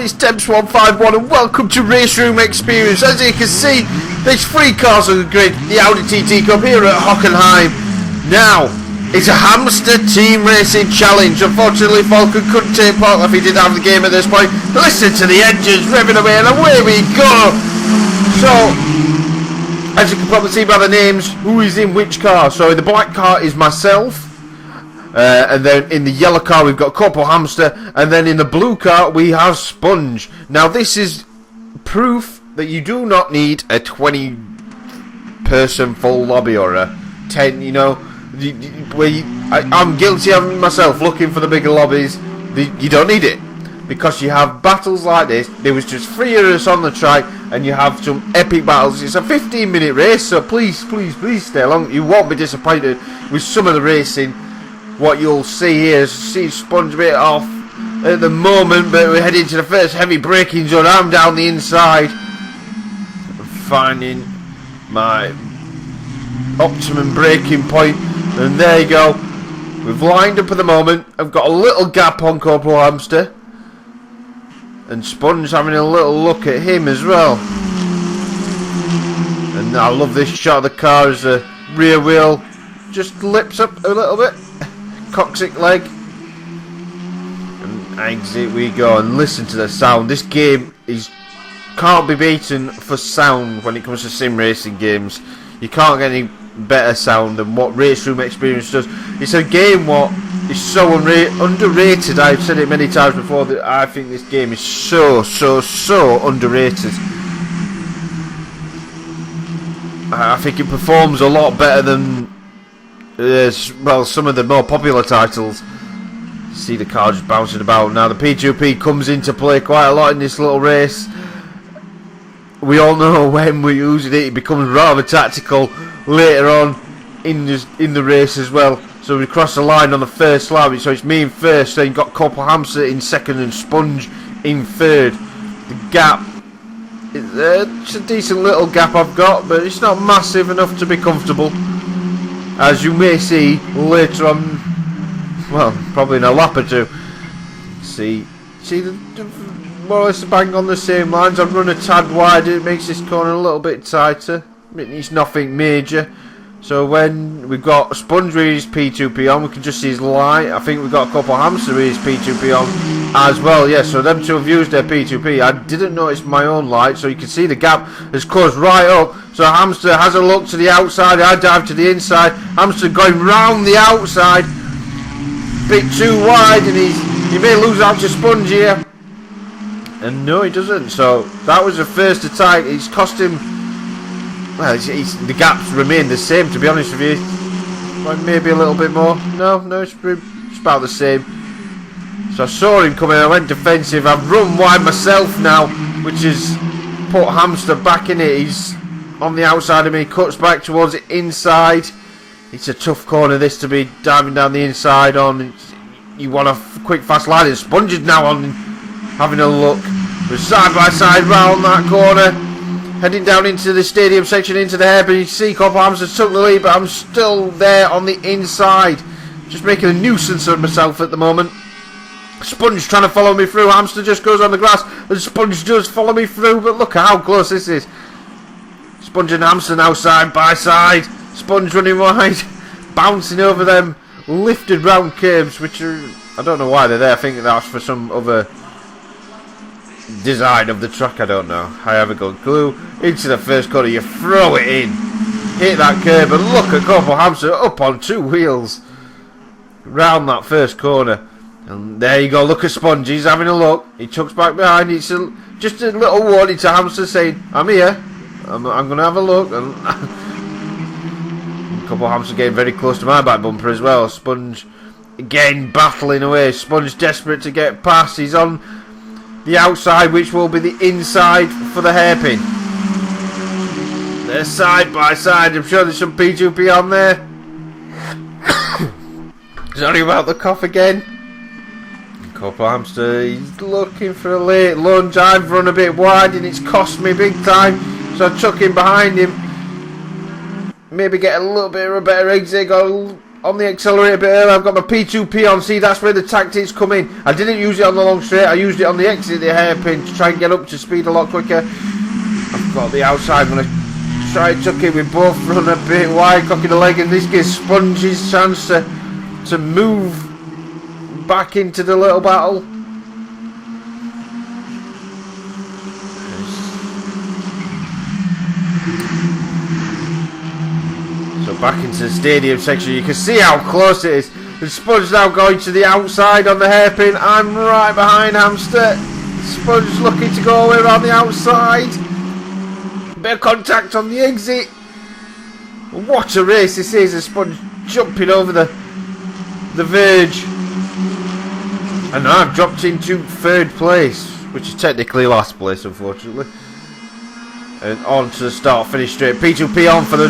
it's Temps151 and welcome to Raceroom Experience. As you can see, there's 3 cars on the grid, the Audi TT Cup here at Hockenheim. Now, it's a Hamster Team Racing Challenge. Unfortunately, Falcon couldn't take part if he didn't have the game at this point. Listen to the engines revving away and away we go. So, as you can probably see by the names, who is in which car? So, the black car is myself. And then in the yellow car we've got Cpl Hamster, and then in the blue car we have Sponge. Now this is proof that you do not need a 20 person full lobby or a 10, you know, I'm guilty of myself looking for the bigger lobbies. You don't need it, because you have battles like this. There was just 3 of us on the track and you have some epic battles. It's a 15-minute race, so please stay along. You won't be disappointed with some of the racing. What you'll see here is Sponge a bit off at the moment, but we're heading to the first heavy braking zone. I'm down the inside, finding my optimum braking point, and there you go. We've lined up at the moment. I've got a little gap on Cpl Hamster, and Sponge having a little look at him as well. And I love this shot of the car as the rear wheel just lips up a little bit. Coccyx leg, and exit we go, and listen to the sound. This game can't be beaten for sound when it comes to sim racing games. You can't get any better sound than what Raceroom Experience does. It's a game what is so underrated. I've said it many times before that I think this game is so underrated. I think it performs a lot better than well, some of the more popular titles. See the car just bouncing about. Now the P2P comes into play quite a lot in this little race. We all know when we're using it, it becomes rather tactical later on in the race as well. So we cross the line on the first lap, so it's me in first, then you've got Cpl Hamster in second and Sponge in third. The gap, it's a decent little gap I've got, but it's not massive enough to be comfortable. As you may see later on, well, probably in a lap or two. See the more or less bang on the same lines. I've run a tad wider, it makes this corner a little bit tighter. It's nothing major. So when we've got Sponge with his P2P on, we can just see his light. I think we've got a Cpl Hamster with his P2P on as well. Yeah, so them two have used their P2P. I didn't notice my own light, so you can see the gap has closed right up. So Hamster has a look to the outside, I dive to the inside. Hamster going round the outside, bit too wide, and he may lose out to Sponge here. And no, he doesn't. So that was the first attack. It's cost him. Well, the gaps remain the same, to be honest with you. Like maybe a little bit more. No, it's about the same. So I saw him coming, I went defensive. I've run wide myself now, which has put Hamster back in it. He's on the outside of me, cuts back towards the inside. It's a tough corner this to be diving down the inside on. You want a quick fast line, and Sponge is now on, having a look. We're side by side round that corner, heading down into the stadium section, into the hairpin. You see Cpl Hamster took the lead, but I'm still there on the inside, just making a nuisance of myself at the moment. Sponge trying to follow me through. Hamster just goes on the grass, and Sponge does follow me through, but look at how close this is. Sponge and Hamster now side by side. Sponge running wide, bouncing over them lifted round curbs, which are, I don't know why they're there. I think that's for some other design of the track, I don't know. I haven't got a clue. Into the first corner, you throw it in, hit that curb, and look at Cpl Hamster up on 2 wheels round that first corner. And there you go, look at Sponge, he's having a look, he tucks back behind. It's just a little warning to Hamster saying, I'm here, I'm going to have a look. And Cpl Hamster getting very close to my back bumper as well. Sponge again battling away. Sponge desperate to get past. He's on the outside, which will be the inside for the hairpin. They're side by side. I'm sure there's some P2P on there. Sorry about the cough again. Cpl Hamster, he's looking for a late lunge. I've run a bit wide and it's cost me big time, so I took him behind him. Maybe get a little bit of a better exit. Got a on the accelerator a bit early. I've got my P2P on. See, that's where the tactics come in. I didn't use it on the long straight. I used it on the exit, the hairpin, to try and get up to speed a lot quicker. I've got the outside. I'm going to try and tuck it with both front a bit wide, cocking the leg, and this gives Sponge his chance to move back into the little battle. Back into the stadium section, you can see how close it is. The Sponge now going to the outside on the hairpin. I'm right behind Hamster. Sponge looking to go all the way around the outside. Bit of contact on the exit. What a race this is. The Sponge jumping over the verge. And I've dropped into 3rd place, which is technically last place, unfortunately. And on to the start finish straight. P2P on for the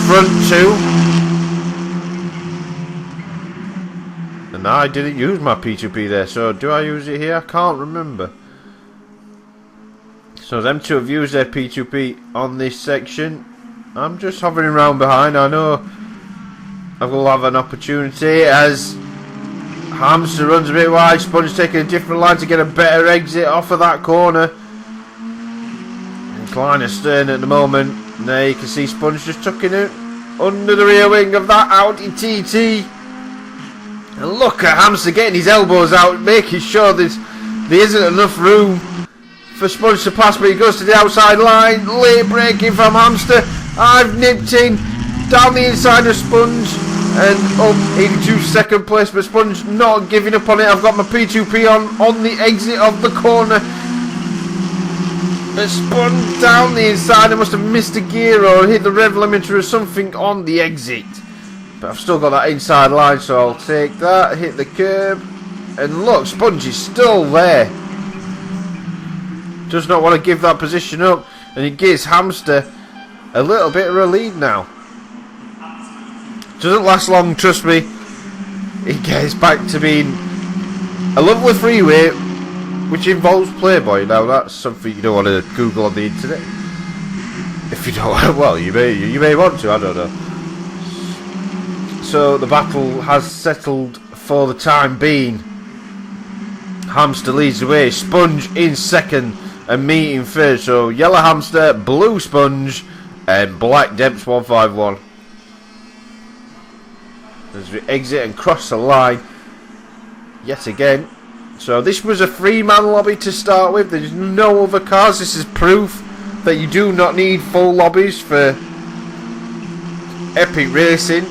front 2. And I didn't use my P2P there, so do I use it here? I can't remember. So them two have used their P2P on this section. I'm just hovering around behind. I know I will have an opportunity as Hamster runs a bit wide. Sponge taking a different line to get a better exit off of that corner. Incline astern at the moment. There you can see Sponge just tucking it under the rear wing of that Audi TT. And look at Hamster getting his elbows out, making sure there isn't enough room for Sponge to pass, but he goes to the outside line. Late braking from Hamster. I've nipped in down the inside of Sponge and up into 2nd place, but Sponge not giving up on it. I've got my P2P on the exit of the corner. But Sponge down the inside. I must have missed a gear or hit the rev limiter or something on the exit. But I've still got that inside line, so I'll take that, hit the curb. And look, Sponge is still there. Does not want to give that position up. And it gives Hamster a little bit of a lead now. Doesn't last long, trust me. It gets back to being a lovely freeway, which involves Playboy. Now that's something you don't want to Google on the internet. If you don't, well, you may want to. I don't know. So the battle has settled for the time being. Hamster leads the way. Sponge in 2nd and me in 3rd. So yellow Hamster, blue Sponge, and black Depths 151. As we exit and cross the line yet again. So this was a 3-man lobby to start with. There's no other cars. This is proof that you do not need full lobbies for epic racing.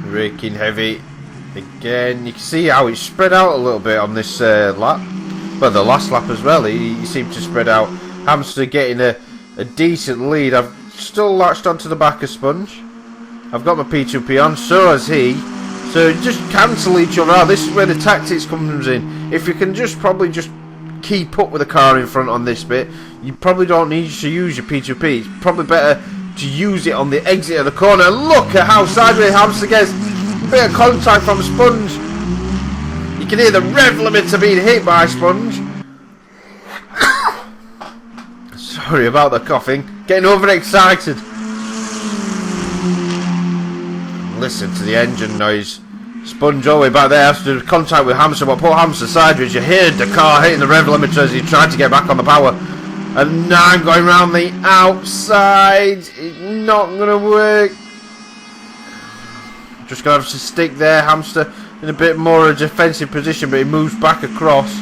Raking heavy again. You can see how it's spread out a little bit on this lap. Well, the last lap as well. He seemed to spread out. Hamster getting a decent lead. I've still latched onto the back of Sponge. I've got my P2P on, so has he. So just cancel each other out. This is where the tactics comes in. If you can probably just keep up with the car in front on this bit, you probably don't need to use your P2P. It's probably better to use it on the exit of the corner. Look at how sideways Hamster gets. A bit of contact from Sponge. You can hear the rev limiter being hit by Sponge. Sorry about the coughing. Getting overexcited. Listen to the engine noise. Sponge all the way back there after contact with Hamster, but poor Hamster sideways. You heard the car hitting the rev limiter as he tried to get back on the power. And now I'm going round the outside. It's not going to work. Just going to have to stick there. Hamster in a bit more of a defensive position, but he moves back across.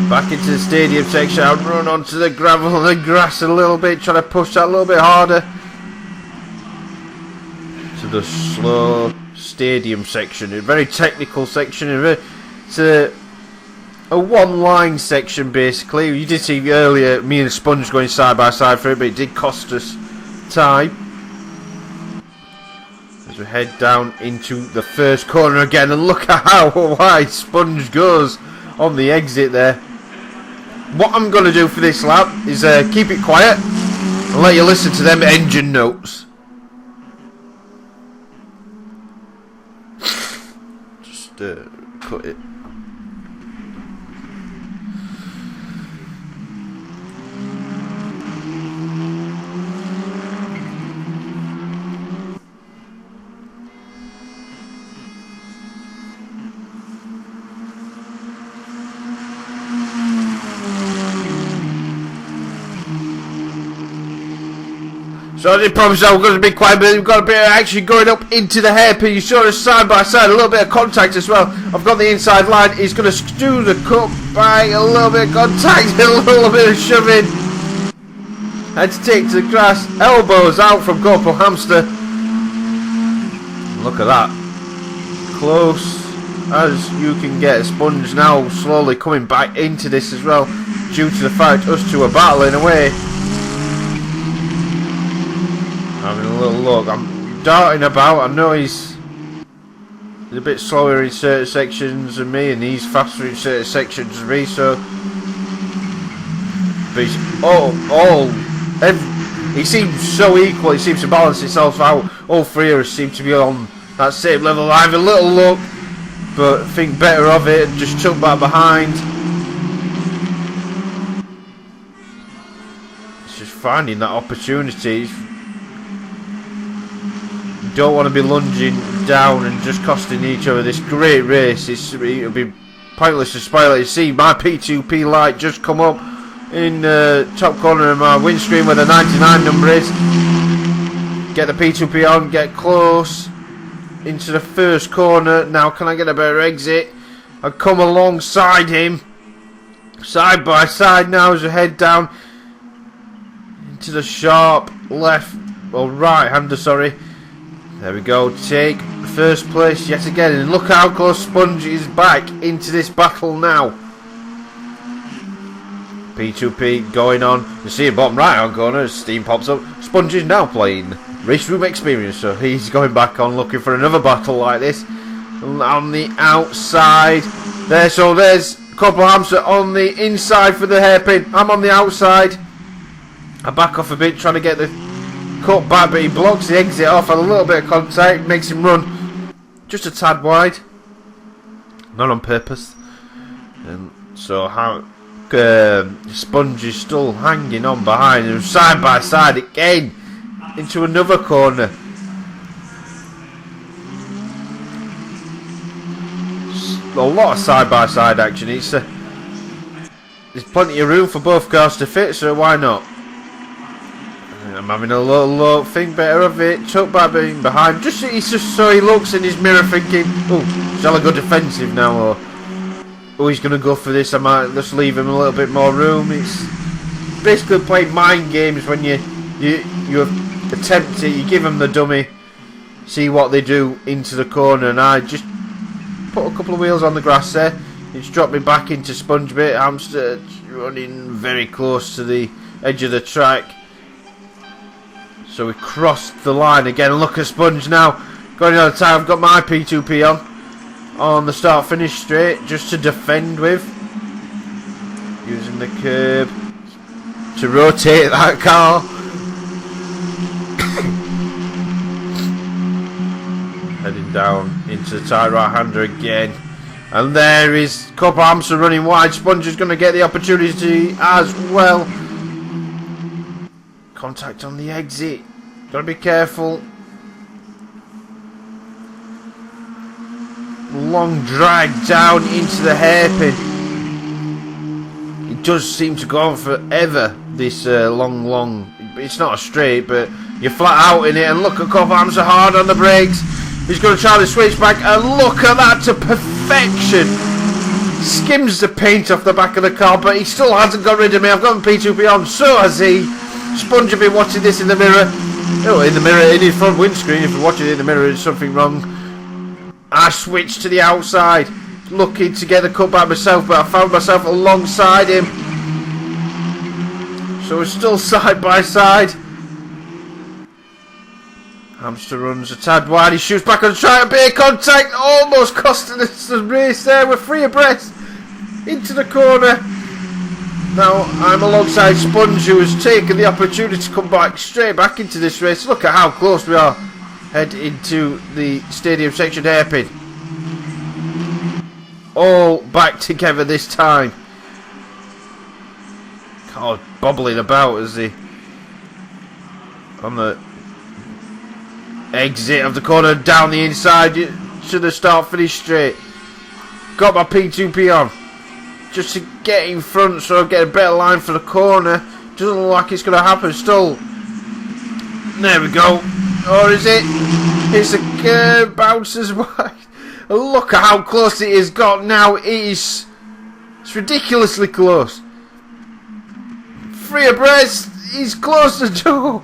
Back into the stadium section. I'll run onto the gravel and the grass a little bit, trying to push that a little bit harder. To the slow stadium section. A very technical section. It's a one-line section, basically. You did see earlier me and Sponge going side by side for it, but it did cost us time. As we head down into the first corner again, and look at how wide Sponge goes on the exit there. What I'm going to do for this lap is keep it quiet and let you listen to them engine notes. Just cut it. So I did promise I was going to be quiet, but we've got a bit of action going up into the hairpin. You saw us side by side, a little bit of contact as well. I've got the inside line. He's going to do the cut back, a little bit of contact, a little bit of shoving. Had to take to the grass. Elbows out from Cpl Hamster. Look at that. Close as you can get. Sponge now slowly coming back into this as well, due to the fact us two are battling away. Having a little look. I'm darting about. I know he's a bit slower in certain sections than me, and he's faster in certain sections than me. So, but he's he seems so equal. He seems to balance himself out. All three of us seem to be on that same level. I have a little look, but think better of it and just tuck back behind. It's just finding that opportunity. Don't want to be lunging down and just costing each other this great race. It'll be pointless to spoil it. You see my P2P light just come up in the top corner of my windscreen where the 99 number is. Get the P2P on, get close into the first corner. Now can I get a better exit? I come alongside him, side by side now as I head down into the sharp left, or right hander, sorry. There we go, take first place yet again, and look how close Sponge is back into this battle now. P2P going on. You see a bottom right hand corner as steam pops up. Sponge is now playing Raceroom experience, so he's going back on looking for another battle like this. On the outside there, so there's Cpl Hamster on the inside for the hairpin. I'm on the outside. I back off a bit trying to get the cut back, but he blocks the exit off, and a little bit of contact makes him run just a tad wide, not on purpose. And so how Sponge is still hanging on behind him, side by side again into another corner. A lot of side by side action. There's plenty of room for both cars to fit, so why not? I'm having a little look, think better of it, tuck back behind. He's just so he looks in his mirror thinking, oh, shall I go defensive now, or oh, he's going to go for this, I might just leave him a little bit more room. It's basically playing mind games when you attempt it, you give them the dummy, see what they do into the corner, and I just put a couple of wheels on the grass there. It's dropped me back into Sponge bit. Hamster running very close to the edge of the track. So we crossed the line again. Look at Sponge now going out of time. I've got my P2P on the start finish straight just to defend with, using the curb to rotate that car. Heading down into the tight right hander again, and there is Cpl Hamster running wide. Sponge is going to get the opportunity as well. Contact on the exit. Gotta be careful. Long drag down into the hairpin. It does seem to go on forever, this long. It's not a straight, but you're flat out in it. And look at Cpl Hamster hard on the brakes. He's going to try to switch back, and look at that to perfection. Skims the paint off the back of the car, but he still hasn't got rid of me. I've got the P2P on, so has he. Sponge will be watching this in the mirror. Oh, in the mirror, in his front windscreen. If you're watching it in the mirror, there's something wrong. I switched to the outside, looking to get the cut back myself, but I found myself alongside him. So we're still side by side. Hamster runs a tad wide. He shoots back on the track. A bit of contact, almost costing us the race there. We're free abreast into the corner. Now I'm alongside Sponge, who has taken the opportunity to come back straight back into this race. Look at how close we are. Head into the stadium section hairpin. All back together this time. God, bobbling about as the on the exit of the corner, down the inside to the start finish straight. Got my P2P on just to get in front so I get a better line for the corner. Doesn't look like it's going to happen. Still There we go. Or is it? It's a curb, bounces wide. Look at how close it has got now. It's ridiculously close. 3 abreast. He's closer too.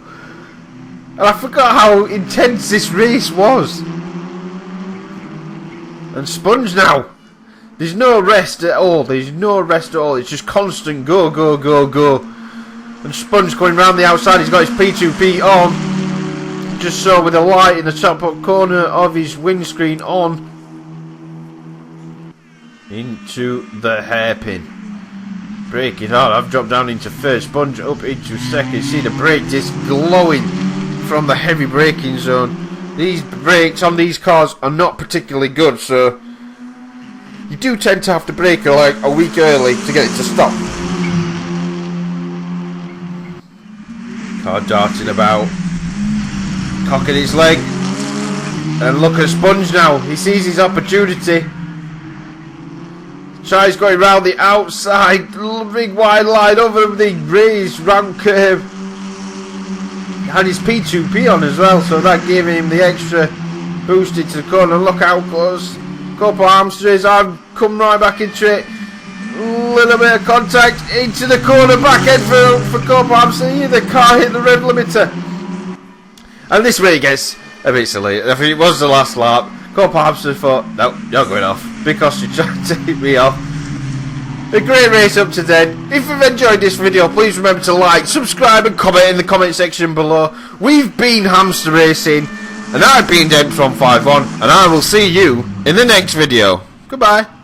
And I forgot how intense this race was. And Sponge now. There's no rest at all. There's no rest at all. It's just constant go, go, go, go. And Sponge going round the outside. He's got his P2P on. Just so with the light in the top corner of his windscreen on. Into the hairpin. Braking hard. I've dropped down into third. Sponge up into second. See the brake disc glowing from the heavy braking zone. These brakes on these cars are not particularly good, so you do tend to have to brake like a week early to get it to stop. Car darting about, cocking his leg, and look at Sponge now. He sees his opportunity. Tries going round the outside, big wide line over the raised round curve. Had his P2P on as well, so that gave him the extra boost into the corner. Look how close Cpl Hamster is. I've come right back into it. Little bit of contact into the corner, back end for Cpl Hamster. The car hit the rev limiter. And this way it gets a bit silly. I think it was the last lap. Cpl Hamster thought, no, you're going off because you tried to hit me off. A great race up to then. If you've enjoyed this video, please remember to like, subscribe and comment in the comment section below. We've been Hamster Racing, and I've been Demptron51, and I will see you in the next video. Goodbye.